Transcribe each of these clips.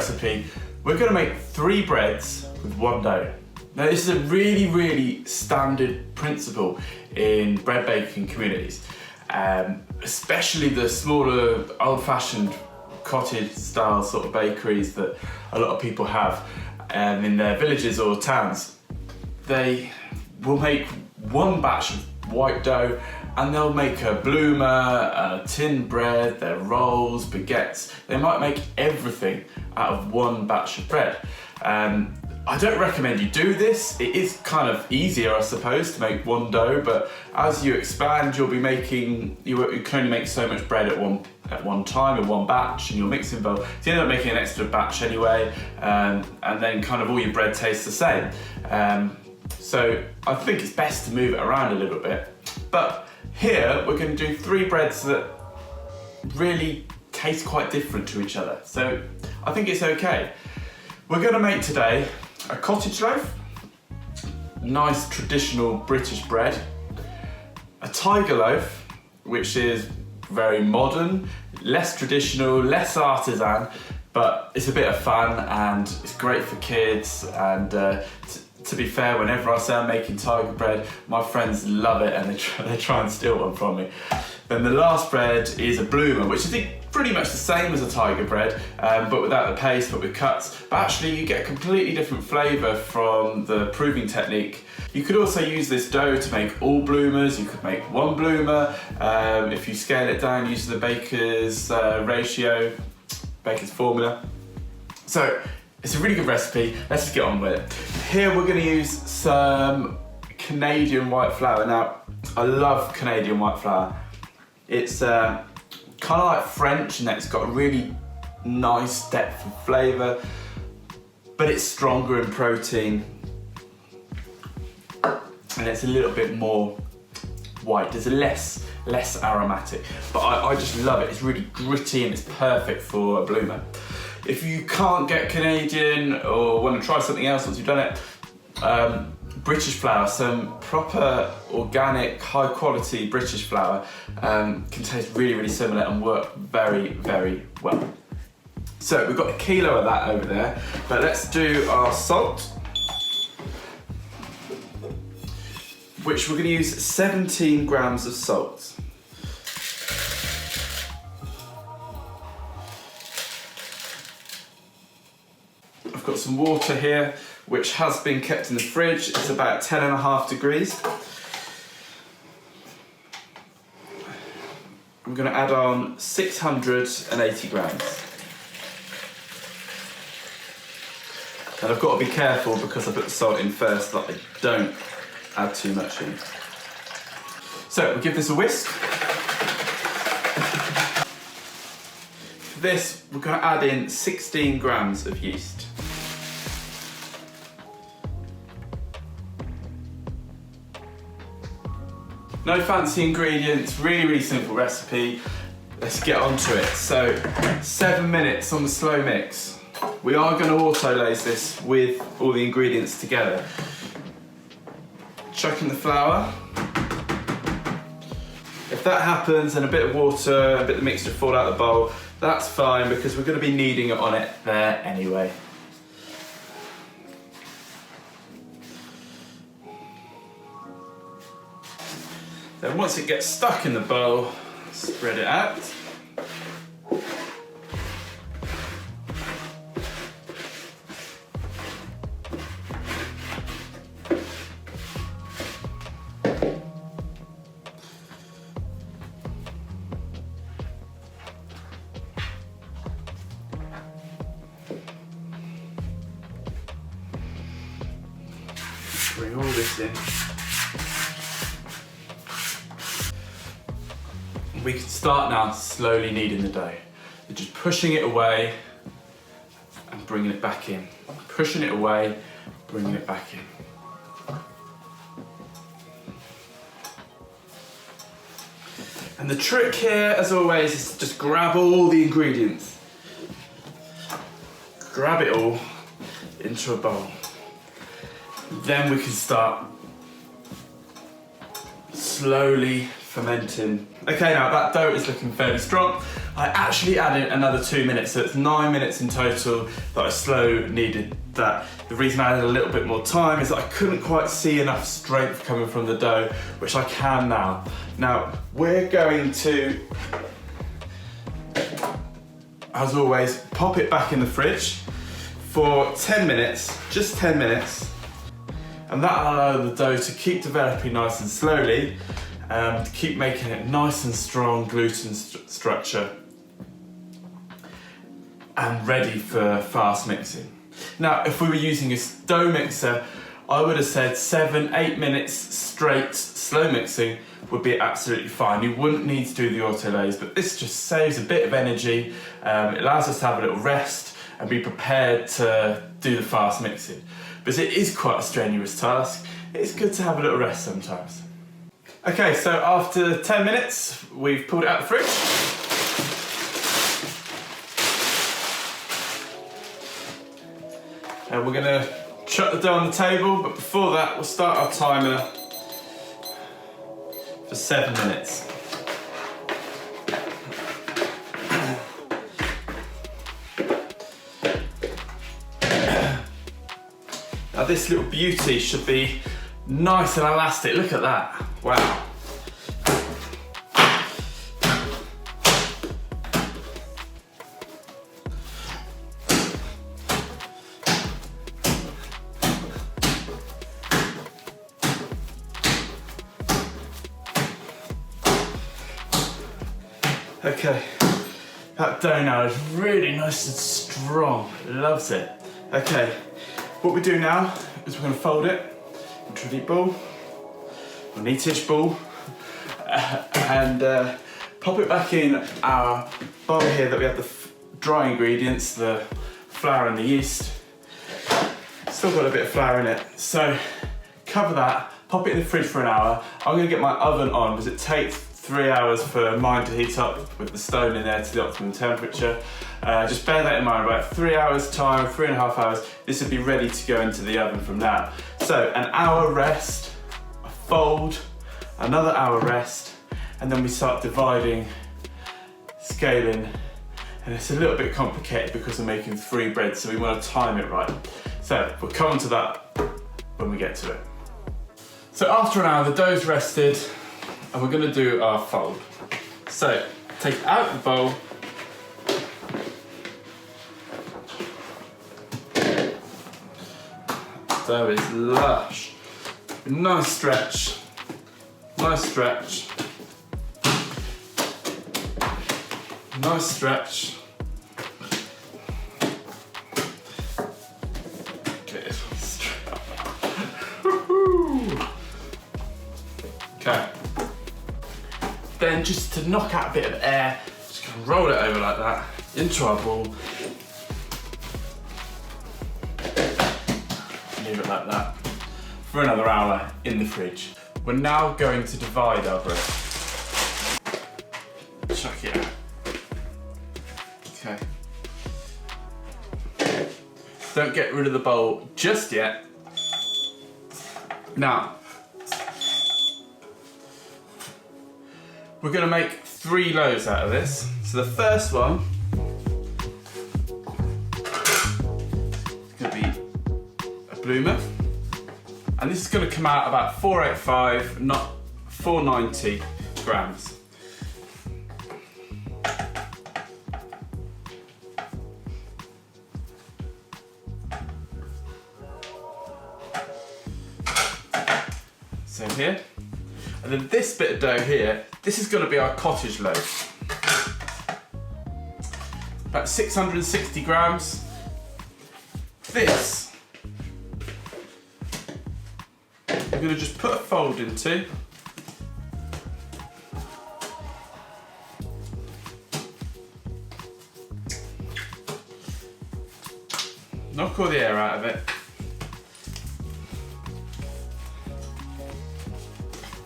recipe, we're going to make 3 breads with 1 dough. Now this is a really standard principle in bread baking communities, especially the smaller old-fashioned cottage style sort of bakeries that a lot of people have in their villages or towns. They will make 1 batch of white dough and they'll make a bloomer, a tin bread, their rolls, baguettes. They might make everything out of 1 batch of bread. I don't recommend you do this. It is kind of easier, I suppose, to make 1 dough, but as you expand, you'll be making, you can only make so much bread at one time in 1 batch, and you're mixing both. So you end up making an extra batch anyway, and then kind of all your bread tastes the same. So I think it's best to move it around a little bit. But here we're going to do 3 breads that really taste quite different to each other. So I think it's okay. We're going to make today a cottage loaf, nice traditional British bread, a tiger loaf, which is very modern, less traditional, less artisan, but it's a bit of fun and it's great for kids. And to be fair, whenever I say I'm making tiger bread, my friends love it and they try and steal one from me. Then the last bread is a bloomer, which is pretty much the same as a tiger bread, but without the paste, but with cuts. But actually you get a completely different flavour from the proving technique. You could also use this dough to make all bloomers. You could make 1 bloomer. If you scale it down using the baker's ratio, baker's formula. So it's a really good recipe. Let's just get on with it. Here we're going to use some Canadian white flour. Now, I love Canadian white flour. It's kind of like French in that it's got a really nice depth of flavour, but it's stronger in protein and it's a little bit more white. It's less aromatic, but I just love it. It's really gritty and it's perfect for a bloomer. If you can't get Canadian or want to try something else once you've done it, British flour, some proper organic high quality British flour can taste really similar and work very well. So we've got 1 kilo of that over there, but let's do our salt, which we're going to use 17 grams of salt. I've got some water here, which has been kept in the fridge. It's about 10.5 degrees. I'm going to add on 680 grams. And I've got to be careful because I put the salt in first that I don't add too much in. So we'll give this a whisk. For this, we're going to add in 16 grams of yeast. No fancy ingredients, really simple recipe. Let's get onto it. So 7 minutes on the slow mix. We are going to auto-laze this with all the ingredients together. Chuck in the flour. If that happens and a bit of water, a bit of mixture fall out of the bowl, that's fine because we're going to be kneading it on it there anyway. Then once it gets stuck in the bowl, spread it out. Bring all this in. We can start now slowly kneading the dough. You're just pushing it away and bringing it back in. Pushing it away, bringing it back in. And the trick here, as always, is to just grab all the ingredients. Grab it all into a bowl. Then we can start slowly fermenting. Okay, now that dough is looking fairly strong. I actually added another 2 minutes, so it's 9 minutes in total that I slow kneaded that. The reason I added a little bit more time is that I couldn't quite see enough strength coming from the dough, which I can now. Now, we're going to, as always, pop it back in the fridge for 10 minutes, just 10 minutes. And that'll allow the dough to keep developing nice and slowly, to keep making it nice and strong gluten structure and ready for fast mixing. Now, if we were using a dough mixer, I would have said 7-8 minutes straight slow mixing would be absolutely fine. You wouldn't need to do the autolays, but this just saves a bit of energy. It allows us to have a little rest and be prepared to do the fast mixing. But it is quite a strenuous task. It's good to have a little rest sometimes. Okay, so after 10 minutes, we've pulled it out of the fridge. And we're gonna chuck the dough on the table, but before that, we'll start our timer for 7 minutes. Now this little beauty should be nice and elastic. Look at that, wow. Okay, that dough now is really nice and strong. Loves it. Okay, what we do now is we're going to fold it into a neat ball, a neatish ball, and pop it back in our bowl here that we have the dry ingredients, the flour and the yeast. Still got a bit of flour in it, so cover that, pop it in the fridge for an hour. I'm going to get my oven on because it takes 3 hours for mine to heat up with the stone in there to the optimum temperature. Just bear that in mind, about 3 hours time, 3.5 hours, this would be ready to go into the oven from now. So an hour rest, a fold, another hour rest, and then we start dividing, scaling, and it's a little bit complicated because we're making 3 breads, so we want to time it right. So we'll come on to that when we get to it. So after an hour, the dough's rested, and we're going to do our fold. So, take it out of the bowl. Dough is lush. Nice stretch. Nice stretch. Nice stretch. Okay, this one's straight. Okay. Then just to knock out a bit of air, just gonna roll it over like that into our ball. Leave it like that for another hour in the fridge. We're now going to divide our bread. Chuck it out. Okay. Don't get rid of the bowl just yet. Now, we're going to make 3 loaves out of this. So the first one is going to be a bloomer, and this is going to come out about 485, not 490 grams. So here, and then this bit of dough here, this is going to be our cottage loaf. About 660 grams. This, we're going to just put a fold into. Knock all the air out of it.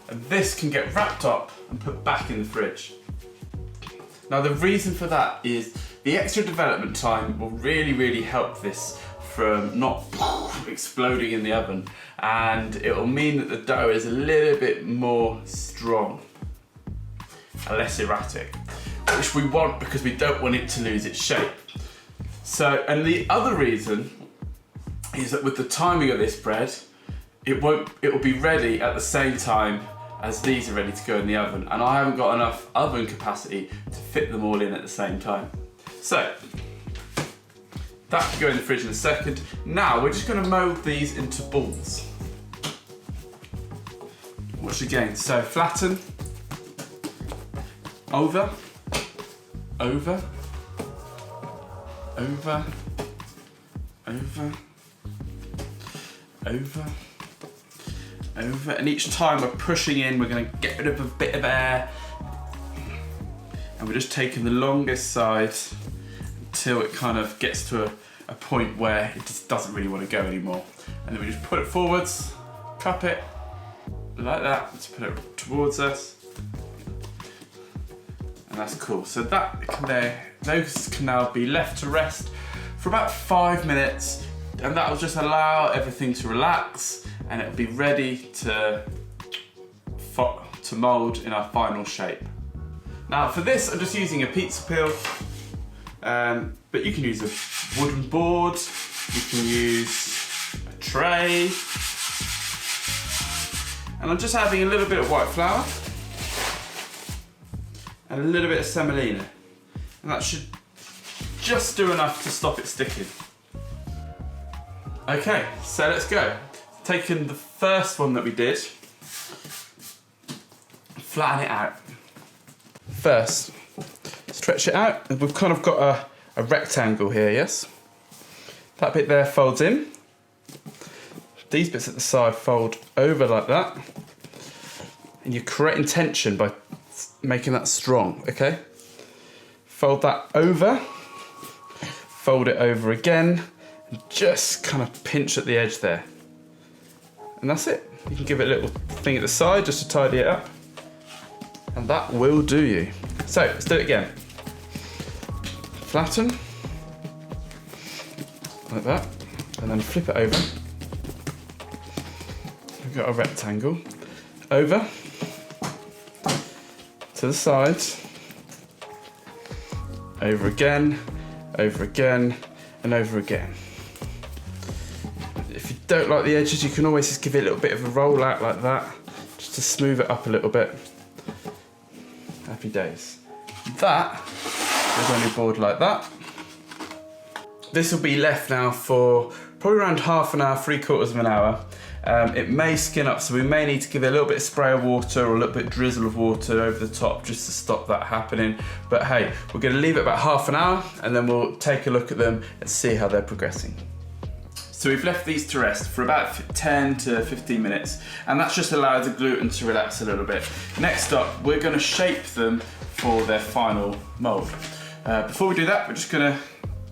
And this can get wrapped up and put back in the fridge. Now the reason for that is the extra development time will really help this from not exploding in the oven, and it will mean that the dough is a little bit more strong. and less erratic, which we want because we don't want it to lose its shape. So, and the other reason is that with the timing of this bread, it will be ready at the same time as these are ready to go in the oven, and I haven't got enough oven capacity to fit them all in at the same time. So, that can go in the fridge in a second. Now we're just going to mould these into balls. Watch again. So flatten, over, over, over, over, over, over, and each time we're pushing in, we're going to get rid of a bit of air, and we're just taking the longest side until it kind of gets to a point where it just doesn't really want to go anymore. And then we just put it forwards, cup it, like that, to put it towards us. And that's cool. So those can now be left to rest for about 5 minutes, and that will just allow everything to relax, and it'll be ready to mould in our final shape. Now for this, I'm just using a pizza peel, but you can use a wooden board, you can use a tray, and I'm just having a little bit of white flour and a little bit of semolina, and that should just do enough to stop it sticking. Okay, so let's go. Taking the first one that we did, flatten it out. First, stretch it out, and we've kind of got a rectangle here, yes? That bit there folds in. These bits at the side fold over like that. And you're creating tension by making that strong, okay? Fold that over, fold it over again, and just kind of pinch at the edge there. And that's it. You can give it a little thing at the side just to tidy it up. And that will do you. So, let's do it again. Flatten, like that, and then flip it over. We've got a rectangle. Over, to the side, over again, and over again. If you don't like the edges, you can always just give it a little bit of a roll out like that, just to smooth it up a little bit. Happy days. That is on your board like that. This will be left now for probably around half an hour, 3/4 of an hour. It may skin up, so we may need to give it a little bit of spray of water or a little bit of drizzle of water over the top just to stop that happening. But hey, we're going to leave it about half an hour, and then we'll take a look at them and see how they're progressing. So we've left these to rest for about 10 to 15 minutes, and that's just allowed the gluten to relax a little bit. Next up, we're going to shape them for their final mould. Before we do that, we're just going to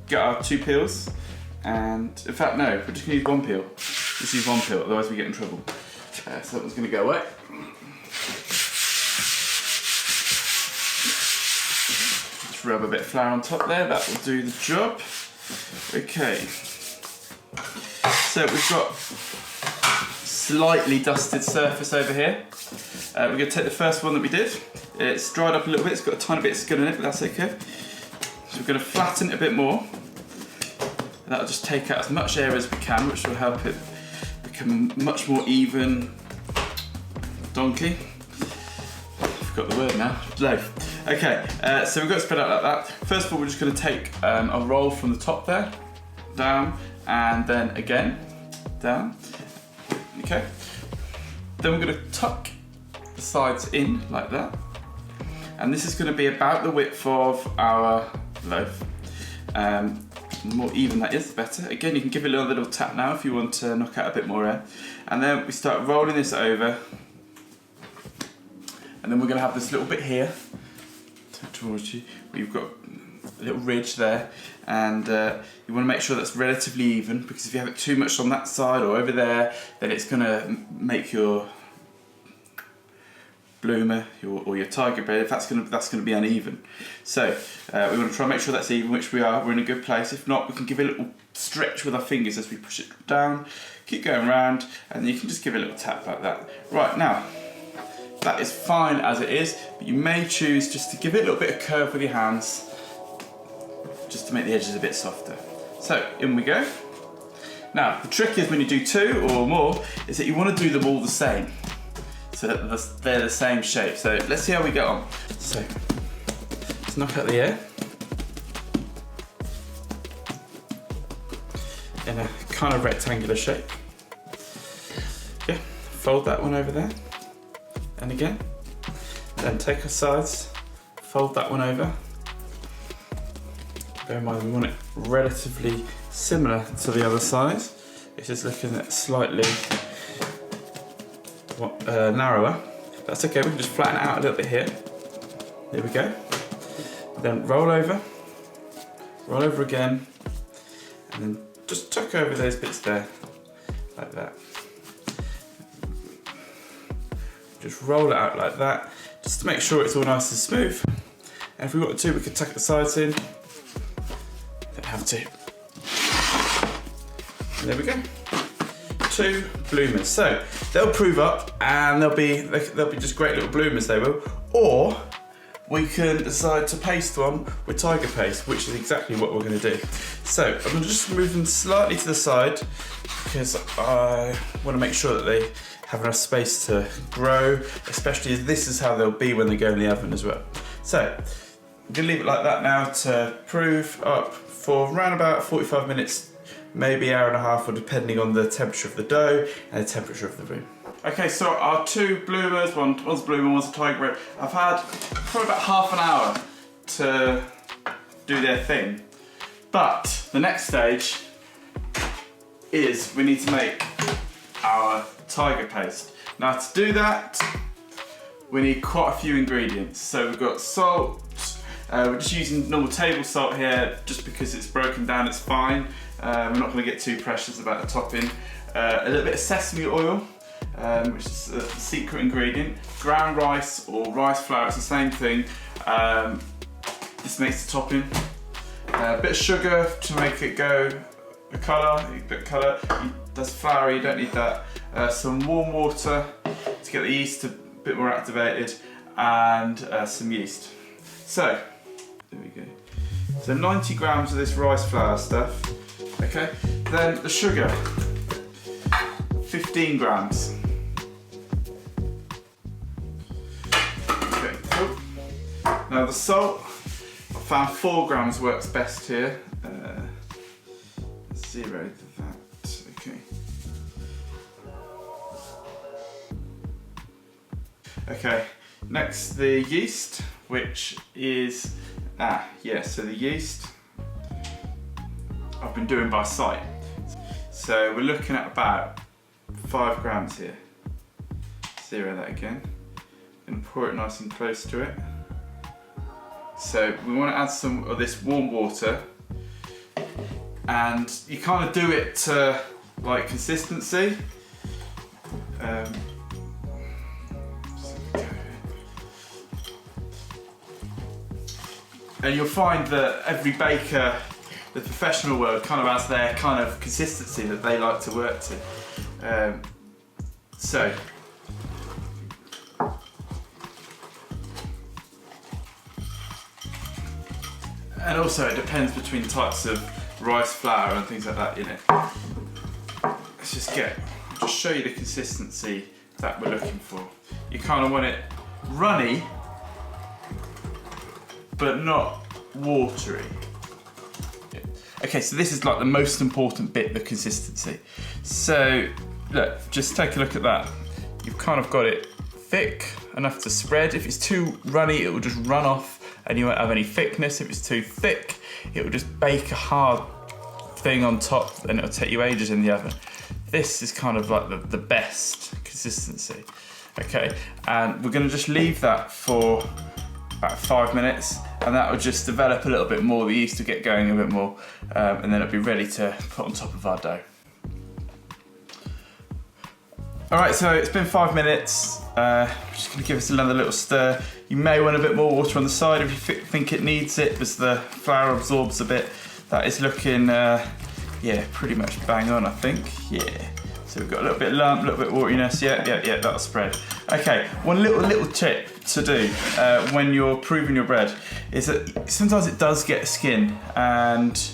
get our 2 peels, and in fact no, we're just going to use 1 peel. Just use 1 peel, otherwise we get in trouble. So that one's going to go away. Just rub a bit of flour on top there, that will do the job. Okay. So we've got slightly dusted surface over here. We're going to take the first one that we did. It's dried up a little bit, it's got a tiny bit of skin in it, but that's okay. So we're going to flatten it a bit more. And that'll just take out as much air as we can, which will help it become much more even. Donkey. I forgot the word now. Loaf. Okay, so we've got it spread out like that. First of all, we're just going to take a roll from the top there, down, and then again, down. Okay. Then we're going to tuck the sides in like that. And this is going to be about the width of our loaf. The more even that is, the better. Again, you can give it a little tap now if you want to knock out a bit more air. And then we start rolling this over. And then we're going to have this little bit here towards you. We've got a little ridge there, and you want to make sure that's relatively even, because if you have it too much on that side or over there, then it's going to make your bloomer or your tiger bread, that's going to be uneven. So we want to try and make sure that's even, which we are. We're in a good place. If not, we can give it a little stretch with our fingers as we push it down, keep going round, and you can just give it a little tap like that. Right, now that is fine as it is, but you may choose just to give it a little bit of curve with your hands, just to make the edges a bit softer. So, in we go. Now, the trick is when you do 2 or more, is that you want to do them all the same, so that they're the same shape. So let's see how we get on. So, let's knock out the air. In a kind of rectangular shape. Yeah, fold that one over there. And again. Then take our sides, fold that one over. Bear in mind we want it relatively similar to the other side. It's just looking at slightly narrower. That's okay, we can just flatten it out a little bit here. There we go. Then roll over again, and then just tuck over those bits there, like that. Just roll it out like that, just to make sure it's all nice and smooth. And if we want to, we could tuck the sides in. Don't have to. And there we go. 2 bloomers. So they'll prove up, and they'll be just great little bloomers. They will. Or we can decide to paste one with tiger paste, which is exactly what we're going to do. So I'm going to just move them slightly to the side because I want to make sure that they have enough space to grow, especially as this is how they'll be when they go in the oven as well. So I'm going to leave it like that now to prove up for around about 45 minutes, maybe hour and a half, or depending on the temperature of the dough and the temperature of the room. Okay, so our 2 bloomers, one's a bloomer, one's a tiger bread, I've had probably about half an hour to do their thing. But the next stage is we need to make our tiger paste. Now to do that, we need quite a few ingredients. So we've got salt, we're just using normal table salt here, just because it's broken down, it's fine. We're not going to get too precious about the topping. A little bit of sesame oil, which is a secret ingredient. Ground rice or rice flour, it's the same thing. This makes the topping. A bit of sugar to make it go a colour, that's flour, you don't need that. Some warm water to get the yeast a bit more activated, and some yeast. So, there we go. So 90 grams of this rice flour stuff. Okay, then the sugar, 15 grams. Okay, cool. Now the salt, I found 4 grams works best here. 0 to that, okay. Okay, next the yeast, which is, so the yeast I've been doing by sight. So we're looking at about 5 grams here. 0 that again, and pour it nice and close to it. So we want to add some of this warm water, and you kind of do it to like consistency. And you'll find that every baker, the professional world, kind of has their kind of consistency that they like to work to. And also it depends between types of rice flour and things like that in it. Let's just show you the consistency that we're looking for. You kind of want it runny, but not watery. Okay, so this is like the most important bit, the consistency. So look, just take a look at that. You've kind of got it thick enough to spread. If it's too runny, it will just run off and you won't have any thickness. If it's too thick, it will just bake a hard thing on top and it'll take you ages in the oven. This is kind of like the best consistency. Okay, and we're gonna just leave that for about 5 minutes, and that will just develop a little bit more, the yeast will get going a bit more, and then it'll be ready to put on top of our dough. All right, so it's been 5 minutes. Just gonna give us another little stir. You may want a bit more water on the side if you think it needs it, as the flour absorbs a bit. That is looking, yeah, pretty much bang on, I think. Yeah. So we've got a little bit of lump, a little bit of wateriness. Yeah, that'll spread. Okay, one little tip to do when you're proving your bread is that sometimes it does get skin, and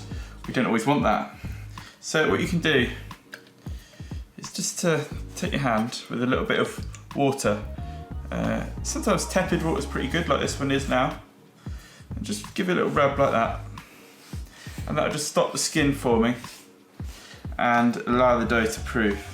we don't always want that. So what you can do is just to take your hand with a little bit of water. Sometimes tepid water is pretty good, like this one is now. And just give it a little rub like that. And that'll just stop the skin forming and allow the dough to proof.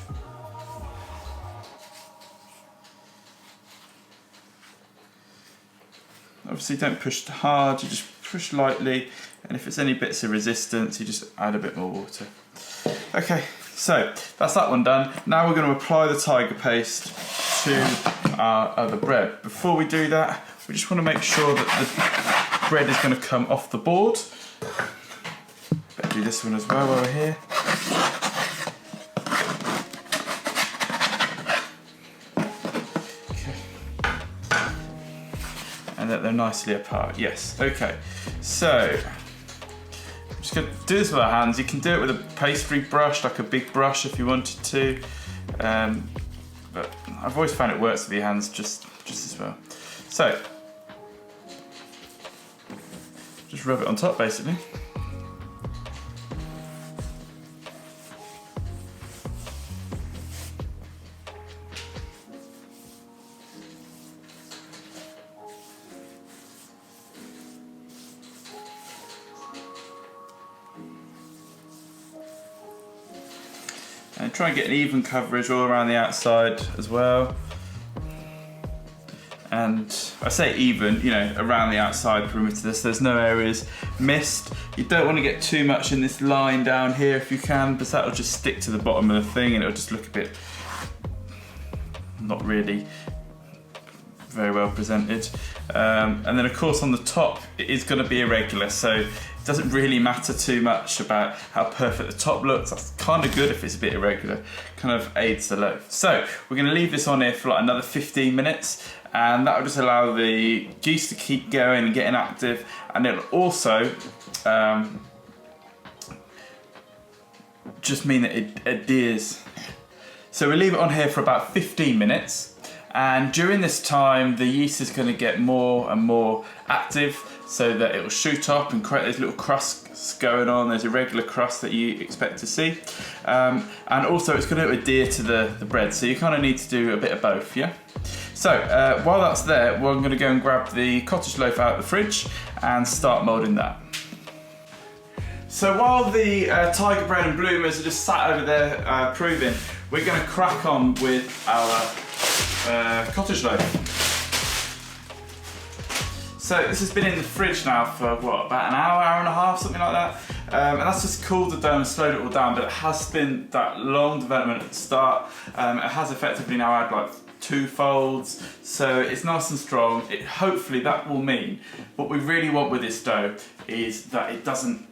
Obviously don't push too hard, you just push lightly, and if it's any bits of resistance you just add a bit more water. Okay, so that's that one done. Now we're going to apply the tiger paste to our other bread. Before we do that, we just want to make sure that the bread is going to come off the board. Better do this one as well while we're here. And that they're nicely apart. Yes, okay. So, I'm just going to do this with our hands. You can do it with a pastry brush, like a big brush if you wanted to. But I've always found it works with your hands just as well. So, just rub it on top basically. And try and get an even coverage all around the outside as well. And I say even, you know, around the outside perimeter, so there's no areas missed. You don't want to get too much in this line down here if you can, because that'll just stick to the bottom of the thing and it'll just look a bit not really very well presented. And then of course on the top it is going to be irregular, so it doesn't really matter too much about how perfect the top looks. That's kind of good if it's a bit irregular, kind of aids the loaf. So we're going to leave this on here for like another 15 minutes, and that will just allow the yeast to keep going and getting active, and it'll also just mean that it adheres. So we'll leave it on here for about 15 minutes, and during this time the yeast is going to get more and more active, so that it will shoot up and create those little crusts going on, those irregular crusts that you expect to see. And also it's going to adhere to the bread, so you kind of need to do a bit of both, yeah? So while that's there, we're going to go and grab the cottage loaf out of the fridge and start moulding that. So while the tiger bread and bloomers are just sat over there proving, we're going to crack on with our cottage loaf. So this has been in the fridge now for what, about an hour, hour and a half, something like that. And that's just cooled the dough and slowed it all down, but it has been that long development at the start. It has effectively now had like 2 folds, so it's nice and strong. Hopefully that will mean what we really want with this dough is that it doesn't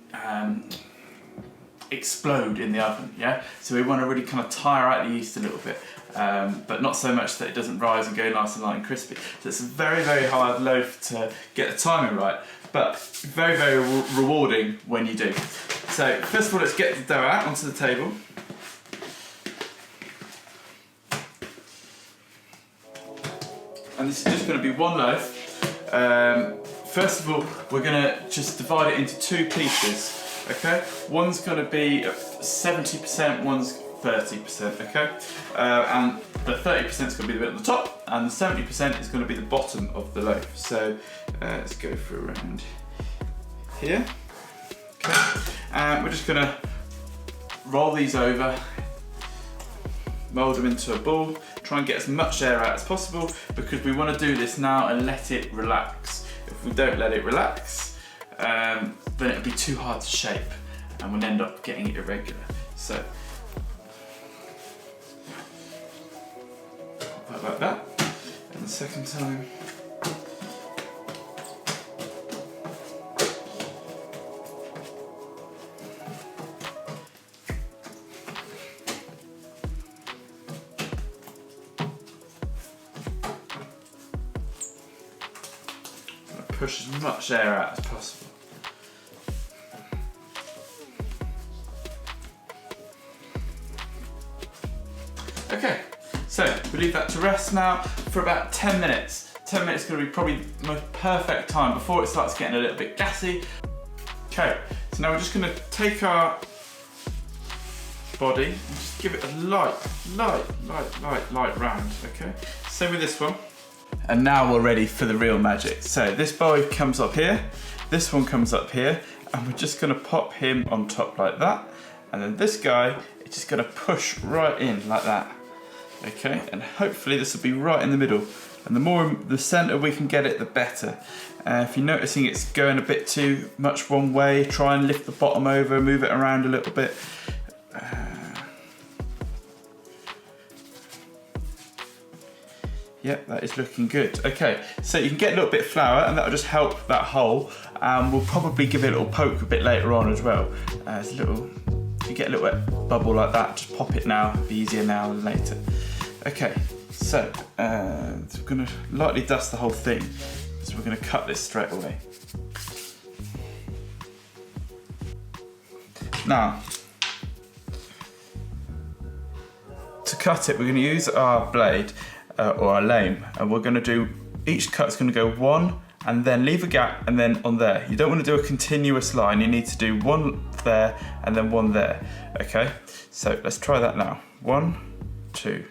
explode in the oven, yeah? So we want to really kind of tire out the yeast a little bit. But not so much that it doesn't rise and go nice and light and crispy. So it's a very, very hard loaf to get the timing right, but very, very rewarding when you do. So first of all, let's get the dough out onto the table. And this is just going to be one loaf. First of all, we're going to just divide it into 2 pieces, okay? One's going to be 70%, one's 30%, okay? And the 30% is going to be the bit at the top, and the 70% is going to be the bottom of the loaf. So let's go for around here, okay? And we're just going to roll these over, mould them into a ball, try and get as much air out as possible, because we want to do this now and let it relax. If we don't let it relax, then it'll be too hard to shape, and we'll end up getting it irregular. So like that, and the second time. Push as much air out as possible. So we leave that to rest now for about 10 minutes. 10 minutes is going to be probably the most perfect time before it starts getting a little bit gassy. Okay, so now we're just going to take our body and just give it a light round, okay? Same with this one. And now we're ready for the real magic. So this boy comes up here, this one comes up here, and we're just gonna pop him on top like that. And then this guy is just gonna push right in like that. Okay, and hopefully this will be right in the middle. And the more the center we can get it, the better. If you're noticing it's going a bit too much one way, try and lift the bottom over, move it around a little bit. Yep, that is looking good. Okay, so you can get a little bit of flour and that'll just help that hole. We'll probably give it a little poke a bit later on as well. If you get a little bubble like that, just pop it now. It'll be easier now than later. Okay, so we're gonna lightly dust the whole thing. So we're gonna cut this straight away. Now, to cut it, we're gonna use our blade or our lame, and we're gonna do, each cut's gonna go one and then leave a gap and then on there. You don't wanna do a continuous line, you need to do one there and then one there, okay? So let's try that now. 1, 2.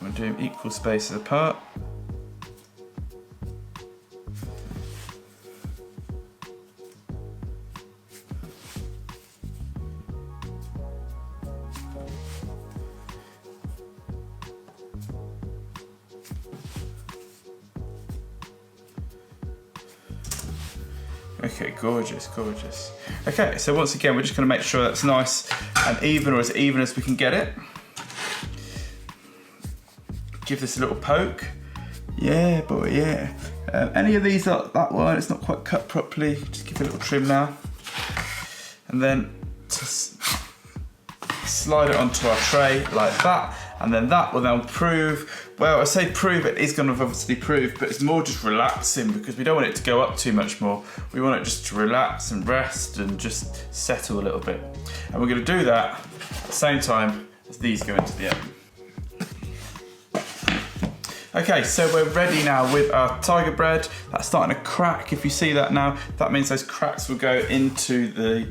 We're doing equal spaces apart. Okay, gorgeous, gorgeous. Okay, so once again, we're just gonna make sure that's nice and even, or as even as we can get it. Give this a little poke. Yeah, boy, yeah. Any of these, that one, it's not quite cut properly, just give it a little trim now. And then just slide it onto our tray like that. And then that will then prove, well, I say prove, it is going to obviously prove, but it's more just relaxing because we don't want it to go up too much more. We want it just to relax and rest and just settle a little bit. And we're going to do that at the same time as these go into the oven. Okay, so we're ready now with our tiger bread. That's starting to crack. If you see that now, that means those cracks will go into the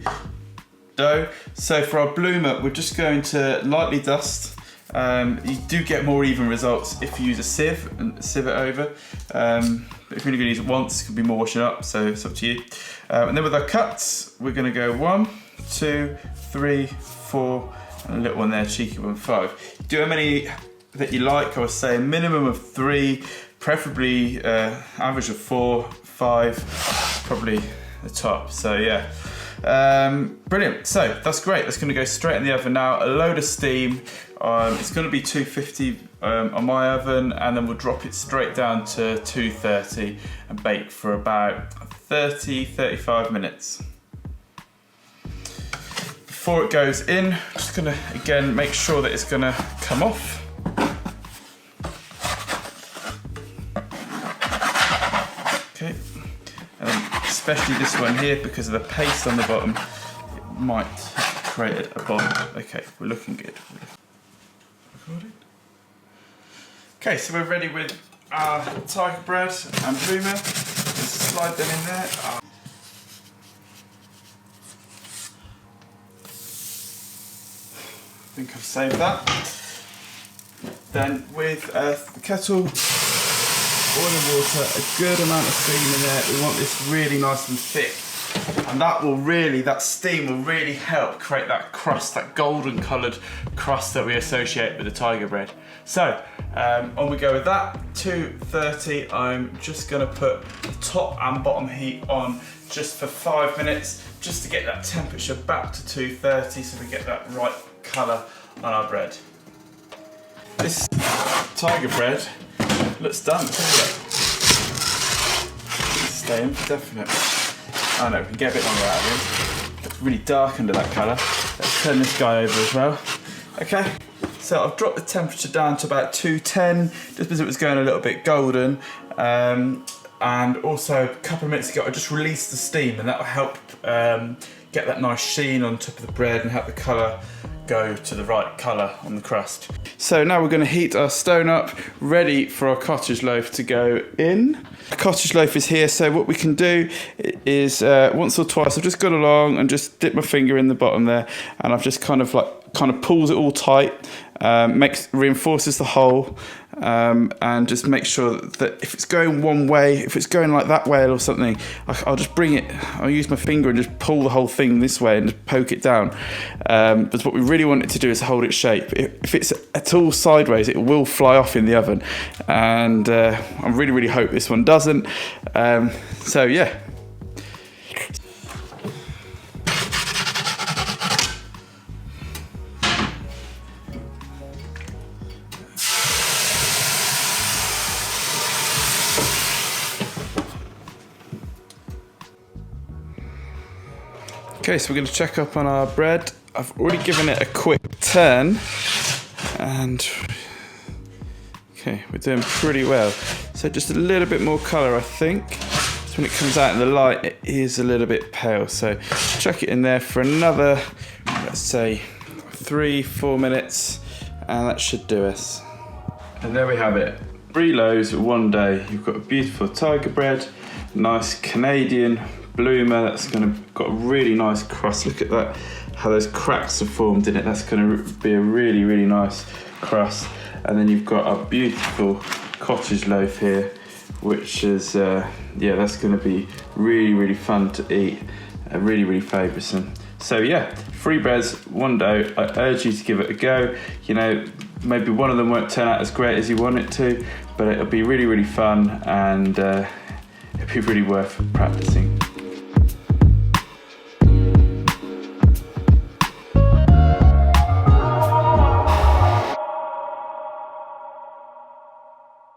dough. So for our bloomer, we're just going to lightly dust. You do get more even results if you use a sieve and sieve it over. But if you're only going to use it once, it could be more washing up, so it's up to you. And then with our cuts, we're going to go 1, 2, 3, 4, and a little one there, cheeky one, 5. Do how many that you like. I would say a minimum of 3, preferably average of 4, 5, probably the top. So yeah. Brilliant, so that's great. That's going to go straight in the oven now. A load of steam. It's going to be 250 on my oven, and then we'll drop it straight down to 230 and bake for about 30-35 minutes. Before it goes in, just going to again make sure that it's going to come off. Okay. And then especially this one here, because of the paste on the bottom, it might have created a bomb. Okay, we're looking good. Recording. Okay, so we're ready with our tiger bread and bloomer. Just slide them in there. I think I've saved that. Then with the kettle, boiling water, a good amount of steam in there. We want this really nice and thick. And that steam will really help create that crust, that golden coloured crust that we associate with the tiger bread. So, on we go with that. 230, I'm just gonna put the top and bottom heat on just for 5 minutes, just to get that temperature back to 230 so we get that right colour on our bread. This tiger bread looks done, stay in for definite. Oh no, we can get a bit longer out of him. Looks really dark under that colour. Let's turn this guy over as well. Okay, so I've dropped the temperature down to about 210, just because it was going a little bit golden. And also a couple of minutes ago I just released the steam, and that will help get that nice sheen on top of the bread and help the colour go to the right colour on the crust. So now we're going to heat our stone up, ready for our cottage loaf to go in. The cottage loaf is here, so what we can do is once or twice I've just gone along and just dipped my finger in the bottom there, and I've just kind of pulls it all tight, reinforces the hole, and just make sure that if it's going one way, if it's going like that way or something, I'll just I'll use my finger and just pull the whole thing this way and just poke it down. But what we really want it to do is hold its shape. If it's at all sideways, it will fly off in the oven, and I really hope this one doesn't. So yeah. Okay, so we're going to check up on our bread. I've already given it a quick turn, and okay, we're doing pretty well. So just a little bit more colour, I think. So when it comes out in the light, it is a little bit pale. So chuck it in there for another, let's say, 3-4 minutes, and that should do us. And there we have it. 3 loaves, 1 day. You've got a beautiful tiger bread, nice Canadian bloomer that's got a really nice crust. Look at that, how those cracks have formed in it. That's going to be a really nice crust. And then you've got a beautiful cottage loaf here, which is that's going to be really fun to eat, really flavoursome. So yeah, 3 breads, 1 dough. I urge you to give it a go. You know, maybe one of them won't turn out as great as you want it to, but it'll be really fun, and it'll be really worth practicing.